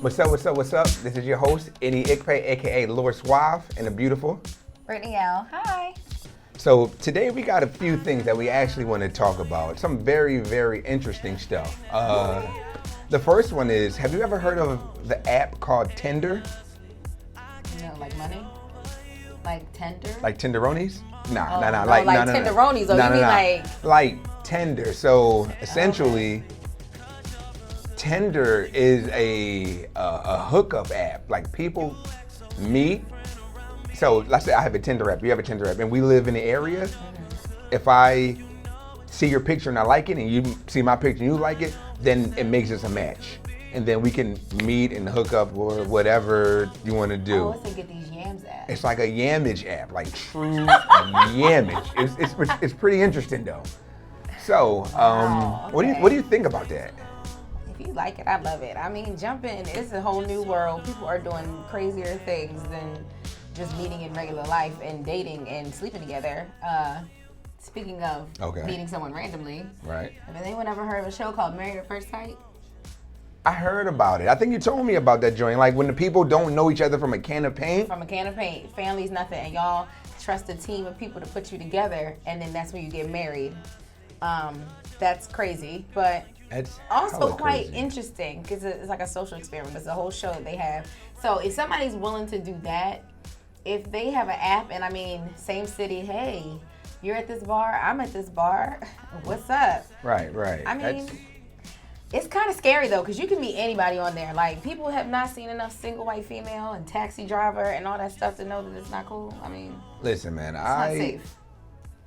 What's up, what's up, what's up? This is your host, Eddie Ikpe, aka Lord Suave, and the beautiful Brytnei Elle. Hi. So today we got a few things that we actually want to talk about. Some very, very interesting stuff. The first one is, have you ever heard of the app called Tinder? No, like money? Like tender? Like tenderonis? Nah. Like tenderonis, though. You mean like Tinder. So essentially, Tinder is a hookup app. Like people meet. So let's say I have a Tinder app, you have a Tinder app, and we live in the area. If I see your picture and I like it, and you see my picture and you like it, then it makes us a match. And then we can meet and hook up or whatever you want to do. Oh, let's get these yams apps. It's like a yammage app, like true yammage. It's pretty interesting though. So, Wow, okay. what do you think about that? If you like it, I love it. I mean, jump in. It's a whole new world. People are doing crazier things than just meeting in regular life and dating and sleeping together. Speaking of meeting someone randomly, Right. Have anyone ever heard of a show called Married at First Sight? I heard about it. I think you told me about that joint. Like when the people don't know each other from a can of paint. From a can of paint. Family's nothing, and y'all trust a team of people to put you together, and then that's when you get married. That's crazy, but That's also quite crazy. interesting because it's like a social experiment. It's a whole show that they have. So if somebody's willing to do that, if they have an app, and I mean, same city, hey, you're at this bar, I'm at this bar, what's up? Right. I mean, it's kind of scary though, because you can meet anybody on there. Like, people have not seen enough single white female and taxi driver and all that stuff to know that it's not cool. I mean, listen, man, it's not safe.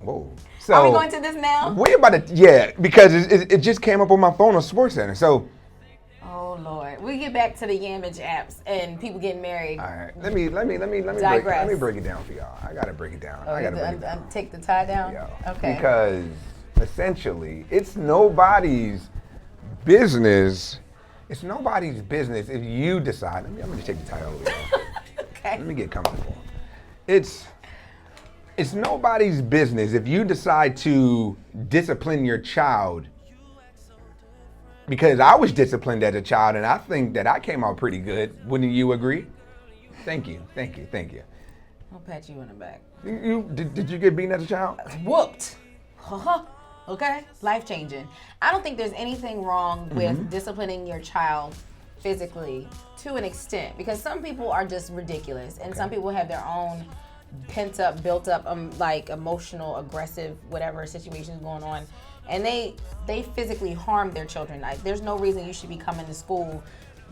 Whoa. So Are we going to this now? We're about to, because it just came up on my phone on SportsCenter. So. Oh Lord, we get back to the yammage apps and people getting married. All right, let me break it down for y'all. I gotta break it down. Oh, I gotta break it down. Take the tie down. Yeah. Okay. Because essentially, it's nobody's business. It's nobody's business if you decide. I'm gonna take the tie over. Okay. Let me get comfortable. It's nobody's business if you decide to discipline your child. Because I was disciplined as a child, and I think that I came out pretty good. Wouldn't you agree? Thank you. I'll pat you on the back. Did you get beaten as a child? Whooped. Okay? Life changing. I don't think there's anything wrong with disciplining your child physically to an extent, because some people are just ridiculous, and some people have their own pent up, built up, like emotional, aggressive, whatever situations going on. And they physically harm their children. Like, there's no reason you should be coming to school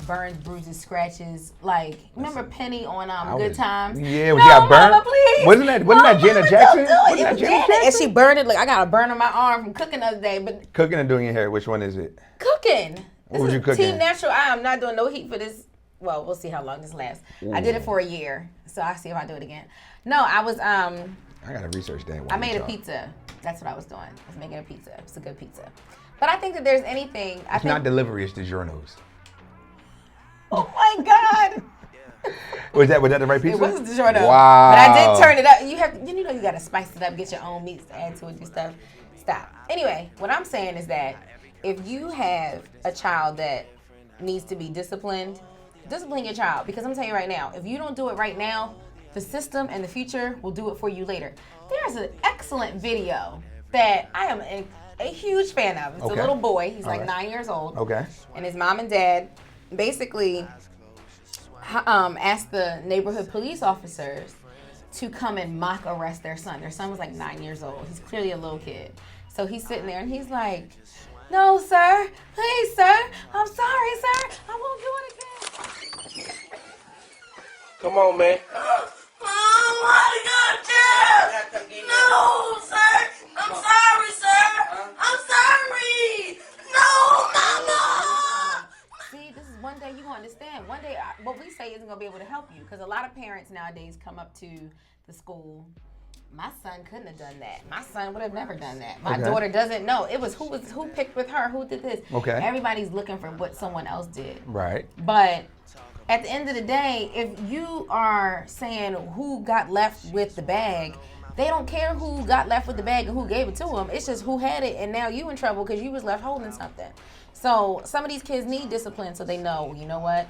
burns, bruises, scratches. Like, remember Penny on Good Times? Yeah, when she got burned. Mama, please. Wasn't that Janet Jackson? Wasn't that Janet Jackson? And she burned it. Like, I got a burn on my arm from cooking the other day. But cooking and doing your hair, which one is it? Cooking. What was you cooking? Team Natural. I am not doing no heat for this. Well, we'll see how long this lasts. Ooh. I did it for a year, so I'll see if I do it again. No, I was I gotta research that. I made a pizza. That's what I was doing. I was making a pizza. It's a good pizza. But I think that there's anything. It's not delivery, it's DiGiorno's. Oh my God. Was that the right pizza? It wasn't DiGiorno. Wow. But I did turn it up. You gotta spice it up, get your own meats to add to it and stuff. Stop. Anyway, what I'm saying is that if you have a child that needs to be discipline your child. Because I'm telling you right now, if you don't do it right now, the system and the future will do it for you later. There's an excellent video that I am a huge fan of. It's a little boy. He's like 9 years old. Okay. And his mom and dad basically asked the neighborhood police officers to come and mock arrest their son. Their son was like 9 years old. He's clearly a little kid. So he's sitting there and he's like, "No, sir. Please, sir. I'm sorry, sir. I won't do it again." Come on, man. Oh, my God, Jeff! No, sir! I'm sorry, sir! I'm sorry! No, Mama! See, this is one day you're going to understand. One day, what we say isn't going to be able to help you, because a lot of parents nowadays come up to the school. My son couldn't have done that. My son would have never done that. My daughter doesn't know. It was who picked with her, who did this. Okay. Everybody's looking for what someone else did. Right. But at the end of the day, if you are saying who got left with the bag, they don't care who got left with the bag and who gave it to them. It's just who had it, and now you in trouble because you was left holding something. So some of these kids need discipline so they know, you know what?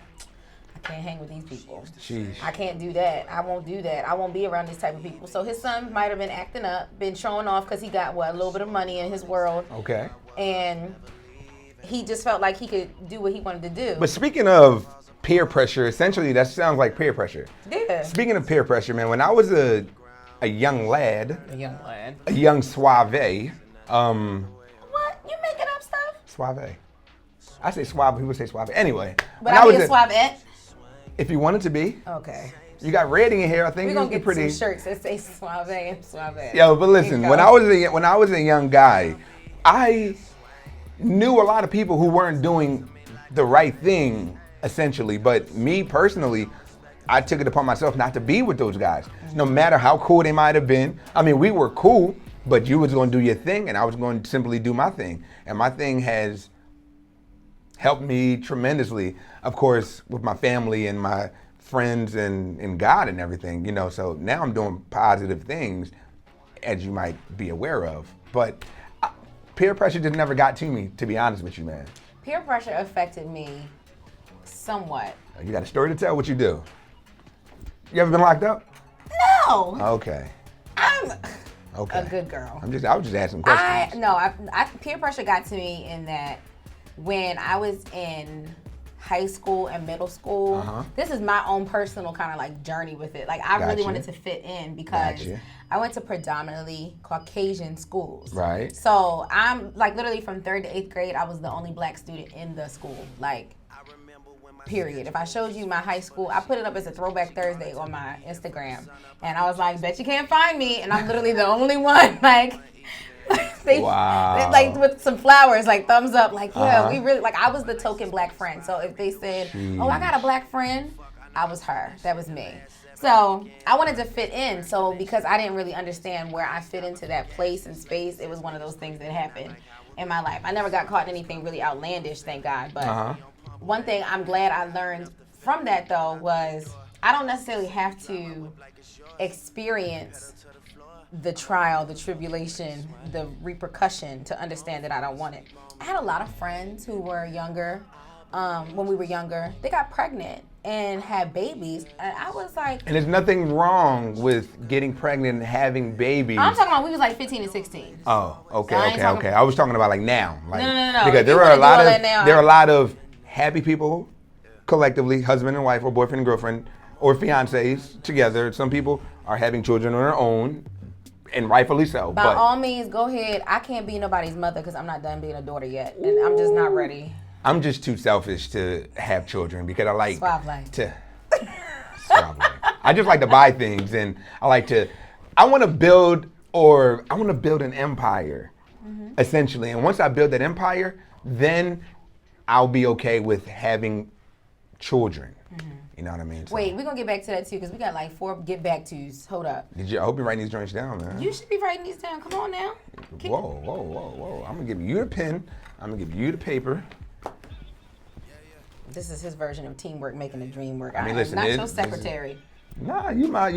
can't hang with these people. Sheesh. I can't do that. I won't do that. I won't be around this type of people. So his son might have been acting up, been showing off because he got, a little bit of money in his world. Okay. And he just felt like he could do what he wanted to do. But speaking of peer pressure, essentially that sounds like peer pressure. Yeah. Speaking of peer pressure, man, when I was a young lad, a young suave, What? You making up stuff? suave. I say suave, people say suave. Anyway. But I mean suavette. If you wanted to be. Okay. You got red in your hair. I think we're gonna get pretty. some shirts that say suave and suave. Yo, but listen, when I was a young guy, I knew a lot of people who weren't doing the right thing, essentially. But me personally, I took it upon myself not to be with those guys, no matter how cool they might have been. I mean, we were cool, but you was going to do your thing, and I was going to simply do my thing. And my thing has helped me tremendously, of course, with my family and my friends and God and everything, you know. So now I'm doing positive things, as you might be aware of. But peer pressure just never got to me, to be honest with you, man. Peer pressure affected me somewhat. You got a story to tell? What you do? You ever been locked up? No. Okay. I'm Okay. a good girl. I was just asking questions. Peer pressure got to me in that when I was in high school and middle school, this is my own personal kind of like journey with it. Like I really wanted to fit in because I went to predominantly Caucasian schools. Right. So I'm like literally from 3rd to 8th grade, I was the only black student in the school. Like, period. If I showed you my high school, I put it up as a Throwback Thursday on my Instagram. And I was like, bet you can't find me. And I'm literally the only one, like, they like with some flowers, like thumbs up, like, yeah, we really, like, I was the token black friend. So if they said, oh, I got a black friend, I was her. That was me. So I wanted to fit in. So because I didn't really understand where I fit into that place and space, it was one of those things that happened in my life. I never got caught in anything really outlandish, thank God. But one thing I'm glad I learned from that, though, was I don't necessarily have to experience the trial, the tribulation, the repercussion to understand that I don't want it. I had a lot of friends who were younger, when we were younger. They got pregnant and had babies, and I was like... And there's nothing wrong with getting pregnant and having babies. I'm talking about we was like 15 and 16. Oh, okay. I was talking about like now. Like, No. Because there are a lot of happy people, collectively, husband and wife, or boyfriend and girlfriend, or fiancés together. Some people are having children on their own, and rightfully so. By all means, go ahead. I can't be nobody's mother because I'm not done being a daughter yet, and I'm just not ready. I'm just too selfish to have children because I like Suave life. Suave life. I just like to buy things, and I want to build an empire, essentially. And once I build that empire, then I'll be okay with having children. You know what I mean? So, wait, we're going to get back to that too because we got like 4 get back tos. Hold up. I hope you're writing these joints down, man. You should be writing these down. Come on now. Whoa. I'm going to give you the pen. I'm going to give you the paper. This is his version of teamwork making the dream work. I mean, listen, not your secretary. Nah, you my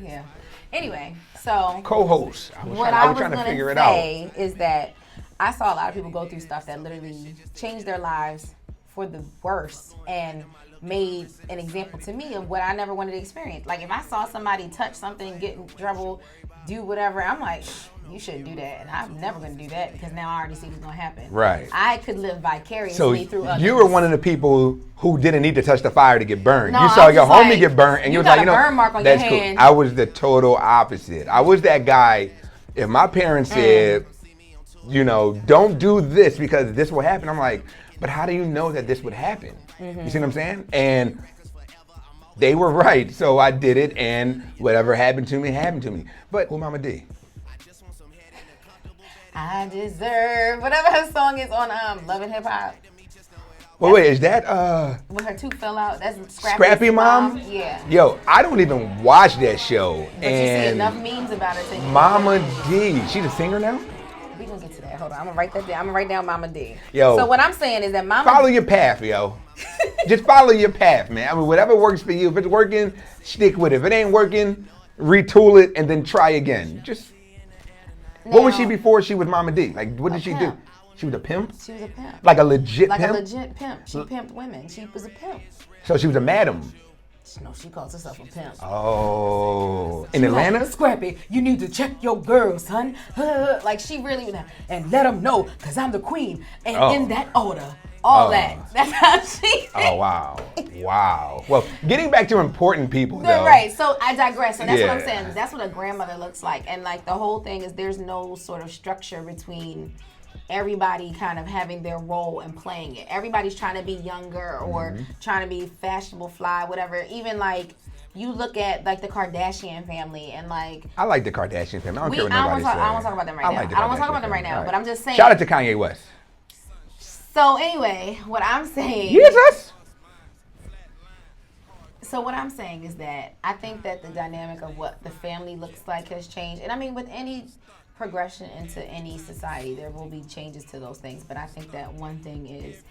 yeah. Anyway, so co-host. What I was trying to figure it out is that I saw a lot of people go through stuff that literally changed their lives for the worse and made an example to me of what I never wanted to experience. Like if I saw somebody touch something, get in trouble, do whatever, I'm like, you shouldn't do that. And I'm never going to do that because now I already see what's going to happen. Right. I could live vicariously through others. You were one of the people who didn't need to touch the fire to get burned. No, you saw your homie get burned and you was like, burn mark on your hand. Cool. I was the total opposite. I was that guy, if my parents said, don't do this because this will happen, I'm like, but how do you know that this would happen? You see what I'm saying? And they were right, so I did it, and whatever happened to me, happened to me. But who Mama D? I deserve whatever her song is on Love and Hip Hop. Wait, is that when her tooth fell out? That's Scrappy Mom? Yeah. Yo, I don't even watch that show. But you see enough memes about it. Mama D, she's a singer now? We gonna get to that. Hold on, I'm gonna write that down. I'm gonna write down Mama D. Yo. So what I'm saying is that Mama follow your path, yo. Just follow your path, man. I mean, whatever works for you. If it's working, stick with it. If it ain't working, retool it and then try again. What was she before she was Mama D? Like, what did she do? She was a pimp? She was a pimp. Like a legit Like pimp? a legit pimp. She pimped women. She was a pimp. So she was a madam. No, she calls herself a pimp. Oh. In She Atlanta? like, Scrappy, you need to check your girls, son. Like she really, and let them know, because I'm the queen. And in that order, all that. That's how she. Oh, wow. Wow. Well, getting back to important people, though. Right, so I digress. So that's what I'm Yeah. saying. That's what a grandmother looks like. And like the whole thing is there's no sort of structure between everybody kind of having their role and playing it. Everybody's trying to be younger or trying to be fashionable, fly, whatever. Even like you look at like the Kardashian family and like I like the Kardashian family. I don't care what nobody says. I don't want to talk about them right now. like the I don't want to talk Kardashian about them right now, family. but I'm just saying. Shout out to Kanye West. So anyway, what I'm saying. Jesus. So what I'm saying is that I think that the dynamic of what the family looks like has changed. And I mean, with any progression into any society, there will be changes to those things. But I think that one thing is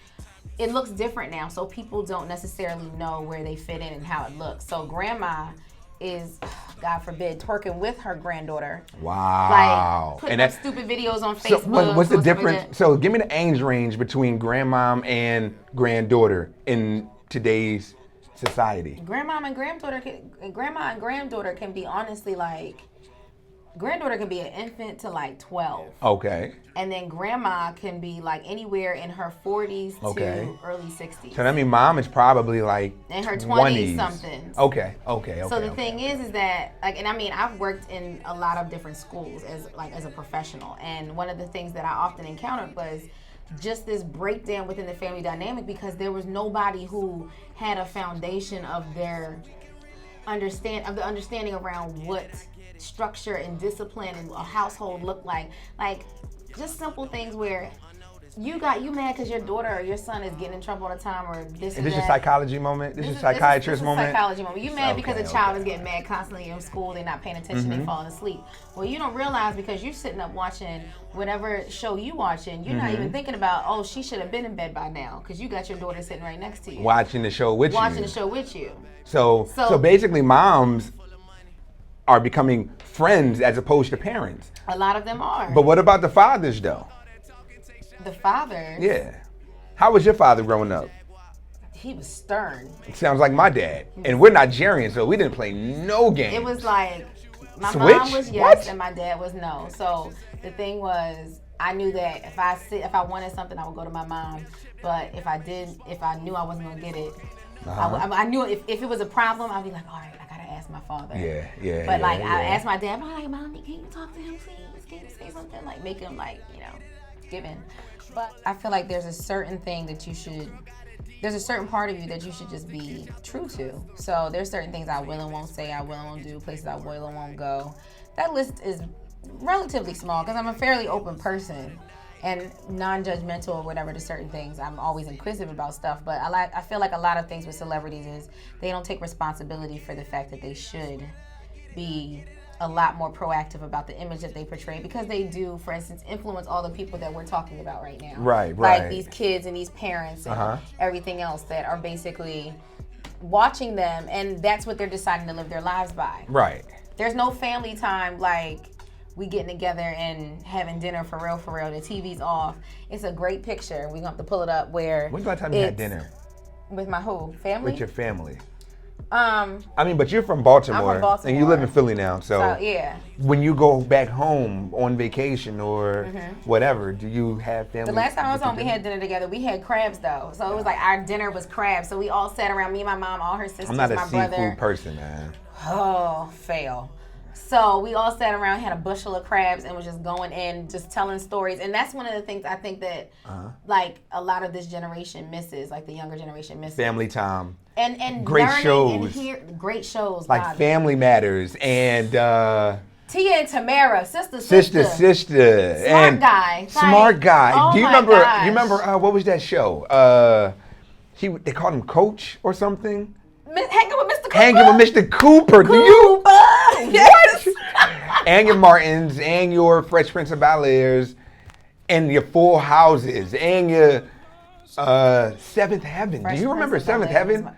it looks different now. So people don't necessarily know where they fit in and how it looks. So grandma is, God forbid, twerking with her granddaughter. Wow. Like putting up stupid videos on Facebook. So what's the or stuff like difference? that. So give me the age range between grandmom and granddaughter in today's society. Grandma and granddaughter can be honestly like, granddaughter can be an infant to like 12. Okay. And then grandma can be like anywhere in her 40s Okay. to early 60s. So that means mom is probably like In her 20s. 20-somethings. Okay. So the thing is that, like, and I mean, I've worked in a lot of different schools as a professional. And one of the things that I often encountered was just this breakdown within the family dynamic because there was nobody who had a foundation of their understanding around what structure and discipline and a household looked like just simple things where you mad because your daughter or your son is getting in trouble all the time or this Is and this that. a psychology moment? This is a This psychiatrist is moment? psychology moment. You mad because a Okay, child okay. is getting mad constantly in school, they're not paying attention, they falling asleep. Well, you don't realize because you're sitting up watching whatever show you watching, you're not even thinking about, oh, she should have been in bed by now because you got your daughter sitting right next to you. Watching the show with Watching you. the show with you. So basically moms are becoming friends as opposed to parents. A lot of them are. But what about the fathers though? The father, Yeah. How was your father growing up? he was stern. It sounds like my dad. And we're Nigerian, so we didn't play no games. It was like my Switch? mom was yes What? and my dad was no. So the thing was, I knew that if I wanted something, I would go to my mom. But if I knew I wasn't gonna get it, I knew if it was a problem, I'd be like, all right, I gotta ask my father. Yeah. But like I yeah. asked my dad, I'm like, Mommy, can you talk to him, please? Can you say something? Like make him like, give in. But I feel like there's a certain thing that there's a certain part of you that you should just be true to. So there's certain things I will and won't say, I will and won't do, places I will and won't go. That list is relatively small because I'm a fairly open person and non-judgmental or whatever to certain things. I'm always inquisitive about stuff, but I feel like a lot of things with celebrities is they don't take responsibility for the fact that they should be a lot more proactive about the image that they portray because they do, for instance, influence all the people that we're talking about right now. Right. Like these kids and these parents and everything else that are basically watching them, and that's what they're deciding to live their lives by. Right. There's no family time like we getting together and having dinner for real. The TV's off. It's a great picture. We're going to have to pull it up where When's the last time you had dinner? With my who? Family? With your family. I mean, but you're from Baltimore. I'm from Baltimore. And you live in Philly now. So yeah. when you go back home on vacation or whatever, do you have family? The last time I was with you home, we had dinner together. We had crabs though, so it was like our dinner was crabs. So we all sat around. Me and my mom, all her sisters, I'm not a my seafood brother. person, man. Oh, fail. So we all sat around, had a bushel of crabs, and was just going in, just telling stories. And that's one of the things I think that, like, a lot of this generation misses, like the younger generation misses. Family time. And great learning shows. And great shows. Like Bobby. Family Matters and Tia and Tamara, sister. and Guy. Smart Guy. Oh Do you my remember? gosh. You remember what was that show? They called him Coach or something. Hanging with Mr. Cooper. Hanging with Mr. Cooper. Do you? Yes. And your Martins and your Fresh Prince of Bel-Airs and your Full Houses and your Seventh Heaven. Fresh Do you remember Prince of Seventh Bel-Air was Heaven?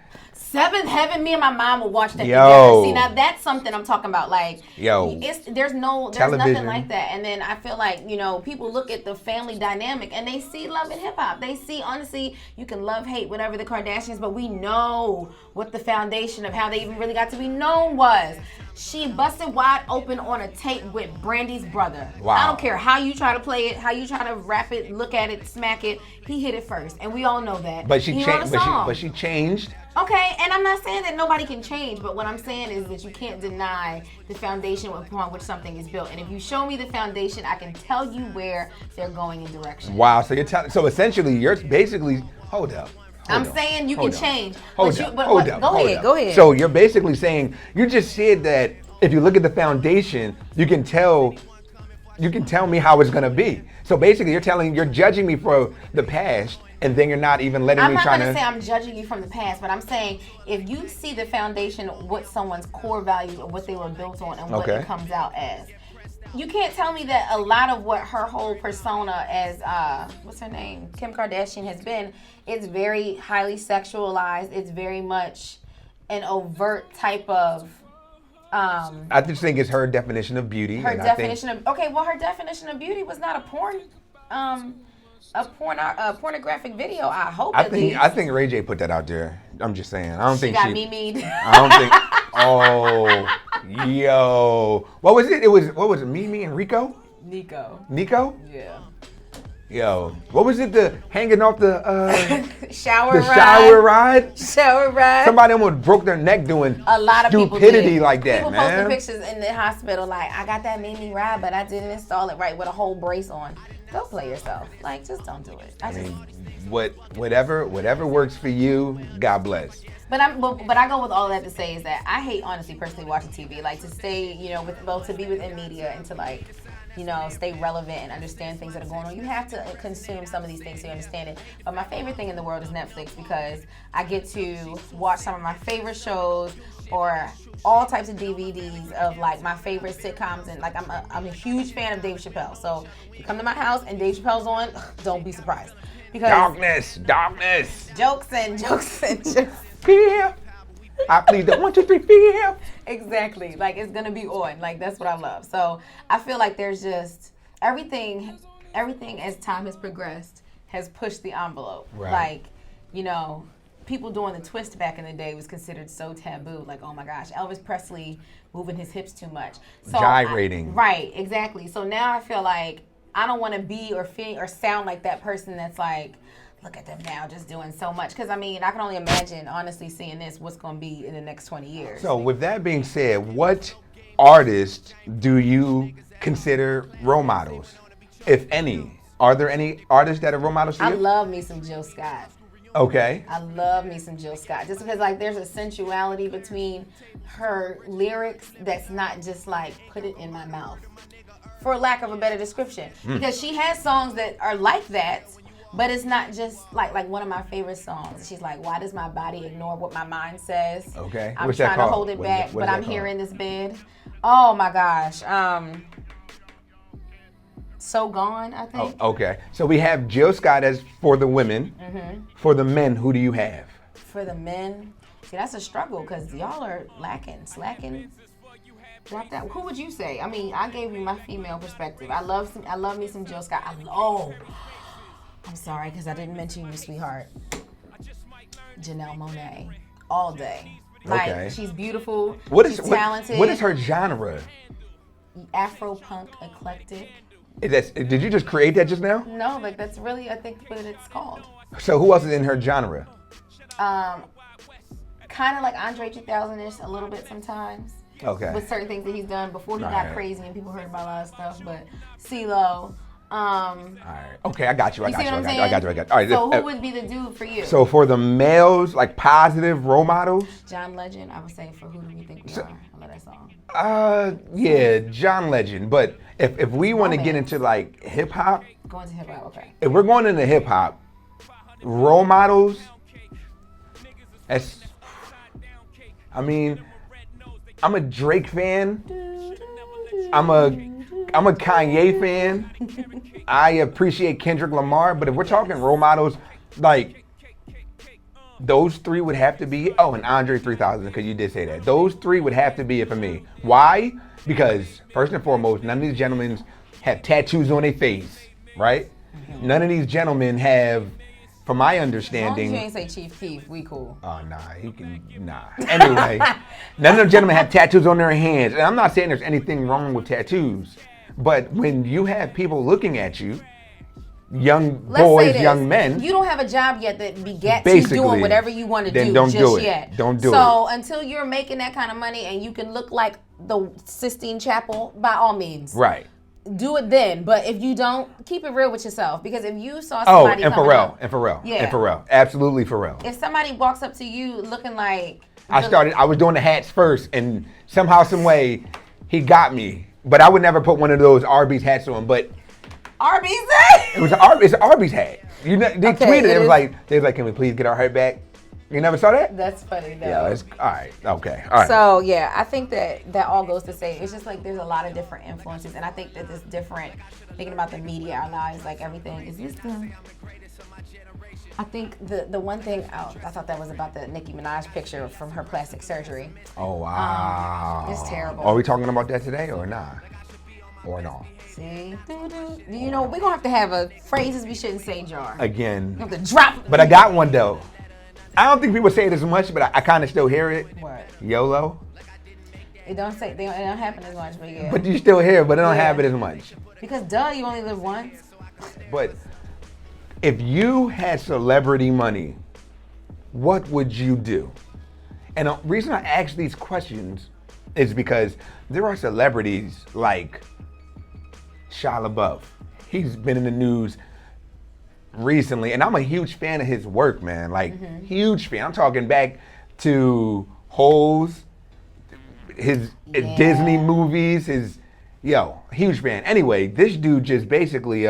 Seventh Heaven, me and my mom would watch that Yo. together. See, now that's something I'm talking about. Like, Yo. there's Television. nothing like that. And then I feel like, you know, people look at the family dynamic and they see love and hip hop. They see, honestly, you can love, hate, whatever the Kardashians, but we know what the foundation of how they even really got to be known was. She busted wide open on a tape with Brandy's brother. Wow. I don't care how you try to play it, how you try to rap it, look at it, smack it. He hit it first, and we all know that. But she He wrote a changed. song. But she changed. Okay, and I'm not saying that nobody can change, but what I'm saying is that you can't deny the foundation upon which something is built. And if you show me the foundation, I can tell you where they're going in direction. Wow. So so essentially, you're basically hold up. I'm saying you can change. Hold Go ahead. So you're basically saying, you just said that if you look at the foundation, you can tell me how it's gonna be. So basically, you're judging me for the past, and then you're not even letting me try to. I'm not gonna say I'm judging you from the past, but I'm saying if you see the foundation of what someone's core values or what they were built on and what it comes out as. You can't tell me that a lot of what her whole persona as, what's her name? Kim Kardashian has been, it's very highly sexualized. It's very much an overt type of, I just think it's her definition of beauty. her definition of beauty was not a pornographic video, I hope at least. I think Ray J put that out there. I'm just saying. I don't think got she. Mimi'd. I don't think. Oh, yo, what was it? What was it? Mimi and Rico? Nico? Yeah. Yo, what was it? The hanging off the shower ride. Somebody almost broke their neck doing a lot of stupidity people like that, people man. posting pictures in the hospital like, I got that Mimi ride, but I didn't install it right with a whole brace on. Go play yourself. Like, just don't do it. I mean, whatever works for you, God bless. But I go with all that to say is that I hate, honestly, personally watching TV. Like, to stay, you know, to be within media and to, like, you know, stay relevant and understand things that are going on. You have to consume some of these things so you understand it. But my favorite thing in the world is Netflix, because I get to watch some of my favorite shows or all types of DVDs of like my favorite sitcoms, and like I'm a huge fan of Dave Chappelle. So you come to my house and Dave Chappelle's on, don't be surprised. Because darkness. Jokes and Fear. I plead the 1, 2, 3 fear. Exactly. Like, it's gonna be on. Like, that's what I love. So I feel like there's just everything as time has progressed has pushed the envelope. Right. Like, you know, people doing the twist back in the day was considered so taboo. Like, oh my gosh, Elvis Presley moving his hips too much. So gyrating. Right, exactly. So now I feel like I don't want to be or feel or sound like that person that's like, look at them now just doing so much. Because, I mean, I can only imagine, honestly, seeing what's going to be in the next 20 years. So with that being said, what artists do you consider role models, if any? Are there any artists that are role models to you? I love me some Jill Scott. Okay. I love me some Jill Scott. Just because, like, there's a sensuality between her lyrics that's not just like, put it in my mouth, for lack of a better description. Because she has songs that are like that, but it's not just like one of my favorite songs. She's like, why does my body ignore what my mind says? Okay. I'm What's trying that to called? hold it What is back, it- what but is that I'm here called? in this bed. Oh my gosh. So Gone, I think. Oh, okay. So we have Jill Scott as for the women. For the men, who do you have? For the men, see, that's a struggle because y'all are slacking. Drop that. Who would you say? I mean, I gave you my female perspective. I love me some Jill Scott. I'm sorry because I didn't mention you, sweetheart. Janelle Monáe, all day. Like, Okay. she's beautiful. She's talented. What is her genre? Afro punk eclectic. Did you just create that just now? No, like that's really, I think, what it's called. So who else is in her genre? Kind of like Andre 2000-ish a little bit sometimes. Okay. With certain things that he's done before he got Alright. crazy and people heard about a lot of stuff. But CeeLo. All right. Okay, I got you. I You see what I'm saying? got you. All right. So who would be the dude for you? So for the males, like positive role models? John Legend, I would say, for Who Do We Think We Are? I love that song. Yeah, John Legend. But if we want to get Romance. into like hip hop, Going to hip hop, okay. if we're going into hip hop, role models, I mean, I'm a Drake fan. I'm a Kanye fan. I appreciate Kendrick Lamar, but if we're talking role models, like those three would have to be, and Andre 3000, because you did say that. Those three would have to be it for me. Why? Because, first and foremost, none of these gentlemen have tattoos on their face, right? Mm-hmm. None of these gentlemen have, from my understanding... As long as you ain't say Chief Keef, we cool. Oh, nah. Anyway, none of them gentlemen have tattoos on their hands. And I'm not saying there's anything wrong with tattoos, but when you have people looking at you, young boys, young men. You don't have a job yet that begets you doing whatever you want to do don't just do it. yet. Don't do it. So until you're making that kind of money and you can look like the Sistine Chapel, by all means. Right. Do it then. But if you don't, keep it real with yourself. Because if you saw somebody and Pharrell. Yeah. And Pharrell. Absolutely Pharrell. If somebody walks up to you looking like... I was doing the hats first, and somehow, some way, he got me. But I would never put one of those Arby's hats on, but... Arby's hat? It's an Arby's hat. They tweeted, they was like, can we please get our hat back? You never saw that? That's funny though. Yeah, it's all right. Okay. All right. So yeah, I think that all goes to say it's just like there's a lot of different influences, and I think that it's different thinking about the media, our lives, like everything. Is this the... I think the one thing I thought that was about the Nicki Minaj picture from her plastic surgery. Oh wow. It's terrible. Are we talking about that today or not? Or no? See? You know, we're going to have a phrases we shouldn't say jar. Again. You have to drop. But I got one though. I don't think people say it as much, but I kind of still hear it. What? YOLO. It don't happen as much, but yeah. But you still hear it, but it don't have it as much. Because you only live once. But if you had celebrity money, what would you do? And the reason I ask these questions is because there are celebrities like Shia LaBeouf. He's been in the news recently, and I'm a huge fan of his work, man. Huge fan. I'm talking back to Holes, his Disney movies, huge fan. Anyway, this dude just basically,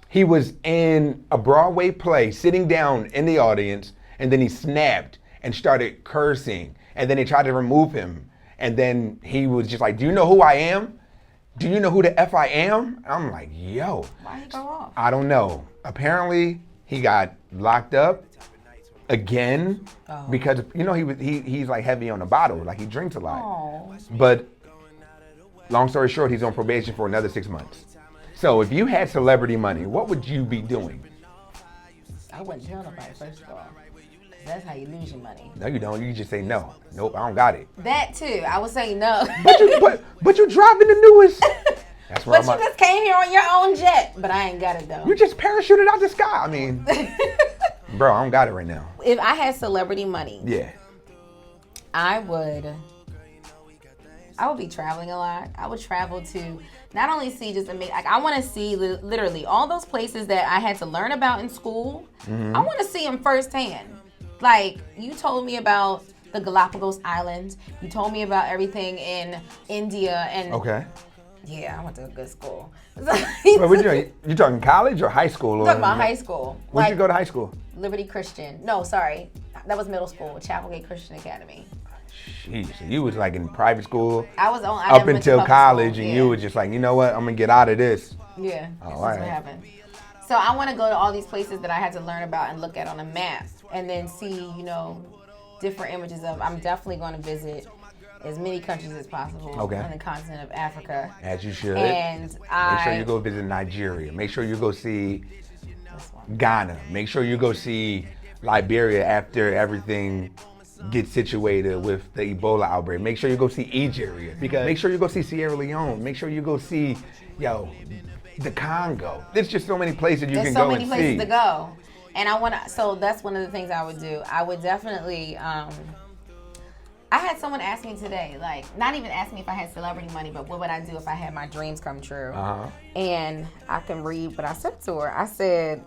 he was in a Broadway play, sitting down in the audience, and then he snapped and started cursing, and then they tried to remove him, and then he was just like, do you know who I am? Do you know who the F I am? I'm like, yo. Why he go off? I don't know. Apparently, he got locked up again because he's like heavy on the bottle, like he drinks a lot. Oh. But long story short, he's on probation for another 6 months. So if you had celebrity money, what would you be doing? I wouldn't tell nobody, first of all. That's how you lose your money. No, you don't. You just say no. Nope, I don't got it. That too. I would say no. But you dropping the newest. That's but you just came here on your own jet. But I ain't got it though. You just parachuted out the sky. I mean, bro, I don't got it right now. If I had celebrity money, yeah, I would be traveling a lot. I would travel to not only see just amazing, like I want to see literally all those places that I had to learn about in school. Mm-hmm. I want to see them firsthand. Like, you told me about the Galapagos Islands. You told me about everything in India. And okay. Yeah, I went to a good school. You talking college or high school? I'm talking about high school. Where'd you go to high school? Liberty Christian. No, sorry. That was middle school, Chapelgate Christian Academy. Jeez, so you was like in private school I up until college, and you were just like, you know what, I'm going to get out of this. Yeah, that's what happened. So I want to go to all these places that I had to learn about and look at on a map and then see, different images of. I'm definitely going to visit as many countries as possible on the continent of Africa. As you should. And make sure you go visit Nigeria. Make sure you go see Ghana. Make sure you go see Liberia after everything gets situated with the Ebola outbreak. Make sure you go see Nigeria. Because make sure you go see Sierra Leone. Make sure you go see, the Congo. There's just so many places you can go and see. There's so many places to go. And so that's one of the things I would do. I would definitely, I had someone ask me today, like, not even ask me if I had celebrity money, but what would I do if I had my dreams come true? Uh-huh. And I can read what I said to her. I said,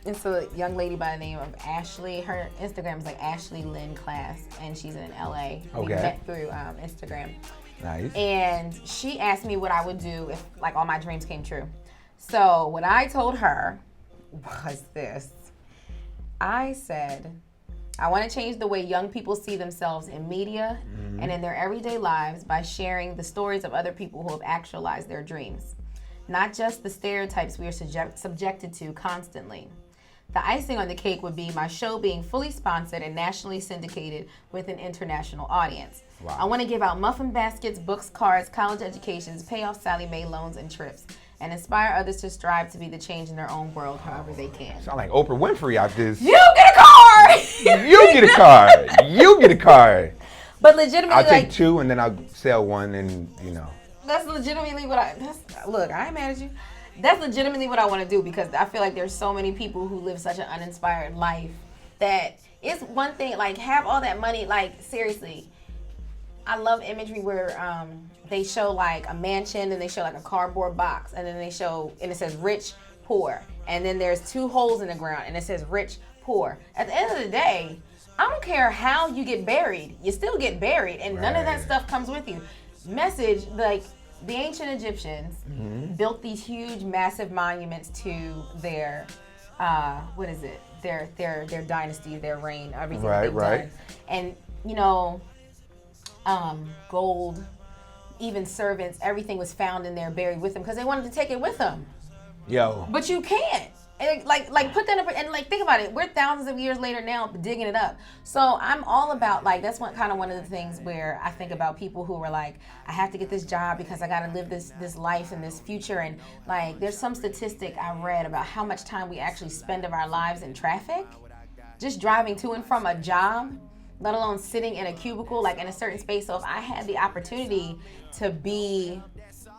it's a young lady by the name of Ashley. Her Instagram is like Ashley Lynn Class, and she's in LA. We met through Instagram. Nice. And she asked me what I would do if, like, all my dreams came true. So what I told her was this. I said, I want to change the way young people see themselves in media and in their everyday lives by sharing the stories of other people who have actualized their dreams, not just the stereotypes we are subjected to constantly. The icing on the cake would be my show being fully sponsored and nationally syndicated with an international audience. Wow. I want to give out muffin baskets, books, cards, college educations, pay off Sally Mae loans and trips, and inspire others to strive to be the change in their own world however they can. Sound like Oprah Winfrey out this. You get a card! You get a card. You get a card. But legitimately, I'll take 2 and then I'll sell 1 and, That's legitimately what look, I ain't mad at you. That's legitimately what I want to do because I feel like there's so many people who live such an uninspired life that it's one thing, like, have all that money, like, seriously. I love imagery where they show, like, a mansion and they show, like, a cardboard box and then they show, and it says rich, poor. And then there's 2 holes in the ground and it says rich, poor. At the end of the day, I don't care how you get buried. You still get buried and none of that stuff comes with you. Message, like, the ancient Egyptians built these huge, massive monuments to their, their dynasty, their reign, everything they've done. And, gold, even servants, everything was found in there, buried with them, because they wanted to take it with them. Yo. But you can't. And like put that up and like think about it. We're thousands of years later now digging it up. So I'm all about, like, that's one of the things where I think about people who are like, I have to get this job because I got to live this life and this future. And like, there's some statistic I read about how much time we actually spend of our lives in traffic, just driving to and from a job, let alone sitting in a cubicle, like in a certain space. So if I had the opportunity to be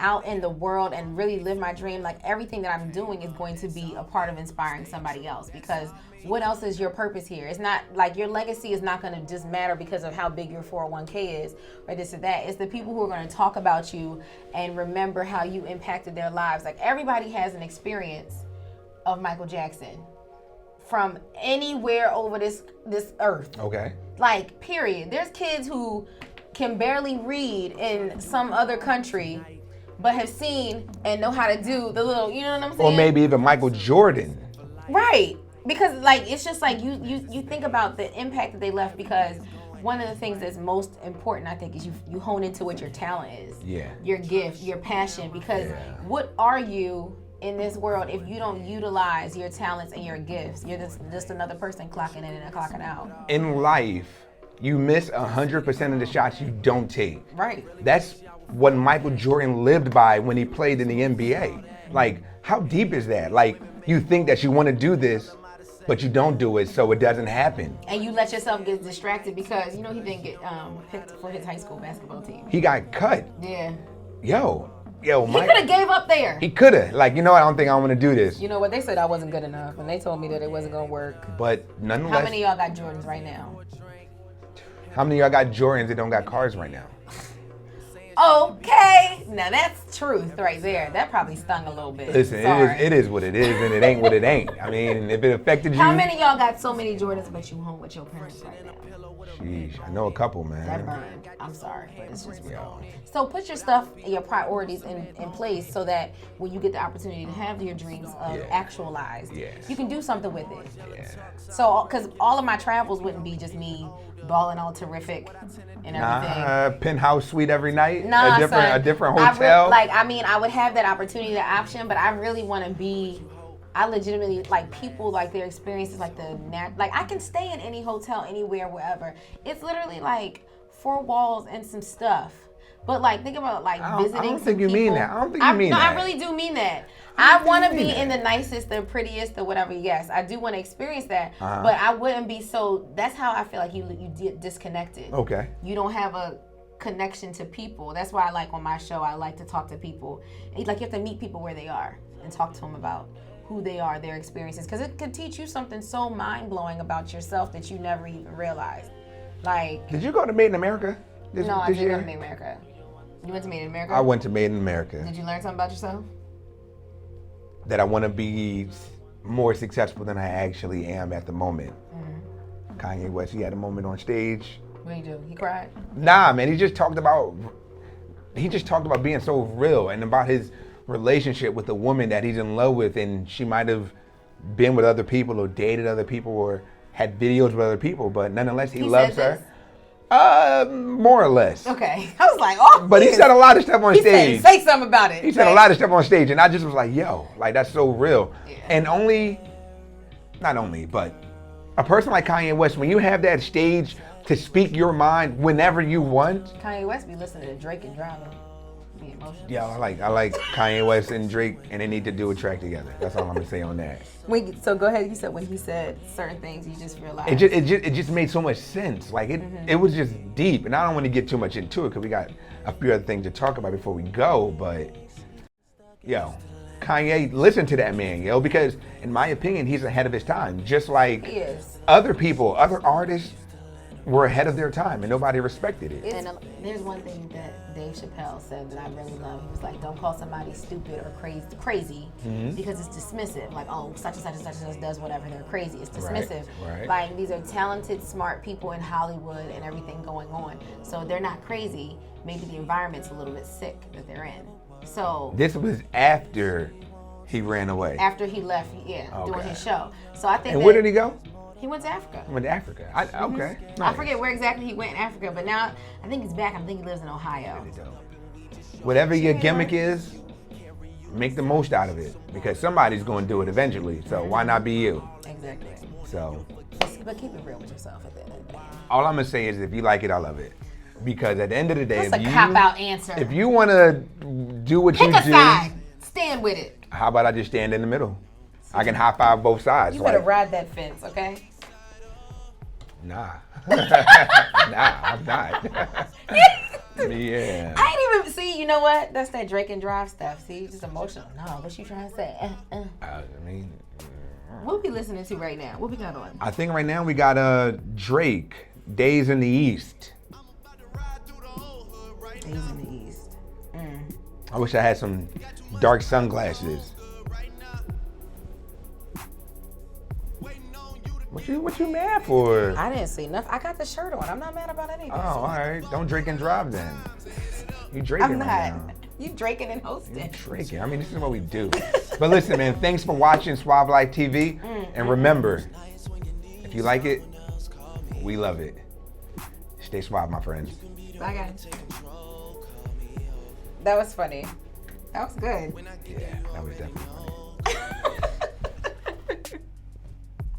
out in the world and really live my dream, like, everything that I'm doing is going to be a part of inspiring somebody else, because what else is your purpose here? It's not like your legacy is not going to just matter because of how big your 401k is or this or that. It's the people who are going to talk about you and remember how you impacted their lives. Like, everybody has an experience of Michael Jackson from anywhere over this earth. Okay. Like, period. There's kids who can barely read in some other country but have seen and know how to do the little, you know what I'm saying? Or maybe even Michael Jordan. Right. Because, like, it's just like you think about the impact that they left, because one of the things that's most important, I think, is you hone into what your talent is. Yeah. Your gift, your passion. Because what are you in this world if you don't utilize your talents and your gifts? You're just another person clocking in and clocking out. In life, you miss 100% of the shots you don't take. Right. That's what Michael Jordan lived by when he played in the NBA. Like, how deep is that? Like, you think that you want to do this, but you don't do it, so it doesn't happen. And you let yourself get distracted because, he didn't get picked for his high school basketball team. He got cut. Yeah. Yo, he could have gave up there. He could have. Like, I don't think I want to do this. You know what? They said I wasn't good enough, and they told me that it wasn't going to work. But nonetheless. How many of y'all got Jordans right now? How many of y'all got Jordans that don't got cars right now? Okay, now that's truth right there. That probably stung a little bit. Listen, it is what it is, and it ain't what it ain't. I mean, if it affected you. How many of y'all got so many Jordans but you home with your parents right now? Sheesh, I know a couple, man. That burned. I'm sorry, but it's just real. So put your stuff, your priorities in place so that when you get the opportunity to have your dreams actualized, you can do something with it. Yeah. So, because all of my travels wouldn't be just me balling all terrific and everything. Penthouse suite every night. Nah, a different hotel. I would have that opportunity, the option, but I really want to be. I legitimately like people, like their experiences, like I can stay in any hotel, anywhere, wherever. It's literally like 4 walls and some stuff. But like, think about like visiting. I don't think you mean that. I don't think you mean that. I really do mean that. I want to be in the nicest, the prettiest, or whatever. Yes, I do want to experience that. But I wouldn't be so. That's how I feel like you get disconnected. Okay. You don't have a connection to people. That's why I like on my show, I like to talk to people. Like, you have to meet people where they are and talk to them about who they are, their experiences, because it could teach you something so mind-blowing about yourself that you never even realized. Like, did you go to Made in America this No, I didn't year? go to Made in America. You went to Made in America? I went to Made in America. Did you learn something about yourself? That I want to be more successful than I actually am at the moment. Kanye West, he had a moment on stage. What did he do? He cried? Nah, man, he just talked about being so real and about his relationship with a woman that he's in love with, and she might have been with other people or dated other people or had videos with other people, but nonetheless he loves her. More or less. Okay. I was like, oh. But he said a lot of stuff on stage. Say something about it. He said a lot of stuff on stage, and I just was like, yo, like, that's so real. Yeah. And only not only, but a person like Kanye West, when you have that stage to speak your mind whenever you want. Kanye West be listening to Drake and driving. Be emotional. Yeah, I like Kanye West and Drake, and they need to do a track together. That's all I'm gonna say on that. So go ahead. You said when he said certain things, you just realized. It just made so much sense. Like it was just deep, and I don't want to get too much into it because we got a few other things to talk about before we go. But yo, Kanye, listen to that man, yo, because in my opinion, he's ahead of his time. Just like He is. other people, other artists were ahead of their time, and nobody respected it. And there's one thing that Dave Chappelle said that I really love. He was like, "Don't call somebody stupid or crazy because it's dismissive. Like, oh, such and such and such and such does whatever. They're crazy. It's dismissive. Right. Like, these are talented, smart people in Hollywood and everything going on. So they're not crazy. Maybe the environment's a little bit sick that they're in. So This was after he ran away. after he left, doing his show. So I think. And where did he go? He went to Africa. He went to Africa. Okay. I Nice. forget where exactly he went in Africa, but now I think he's back. I think he lives in Ohio. Whatever your gimmick is, make the most out of it because somebody's going to do it eventually. So why not be you? Exactly. So But keep it real with yourself at the end of the day. all I'm gonna say is if you like it, I love it. Because at the end of the day, That's a cop-out answer. if you want to do what Pick you a do, side. Stand with it. how about I just stand in the middle? I can high five both sides. You better like, ride that fence, okay? Nah. Nah, I'm not. Yeah. I ain't even see. You know what? That's that Drake and Drive stuff. See, just emotional. No, what you trying to say? I mean, What we listening to right now? What we got on? I think right now we got Drake, Days in the East. Days in the East. I wish I had some dark sunglasses. What you mad for? I didn't see nothing. I got the shirt on. I'm not mad about anything. Oh, all right. Don't drink and drive then. You drinking I'm not. right now. You drinking and hosting. Drinking. I mean, this is what we do. But listen, man, thanks for watching Suave Life TV. And remember, if you like it, we love it. Stay suave, my friends. Bye, guys. That was funny. That was good. Yeah, that was definitely funny.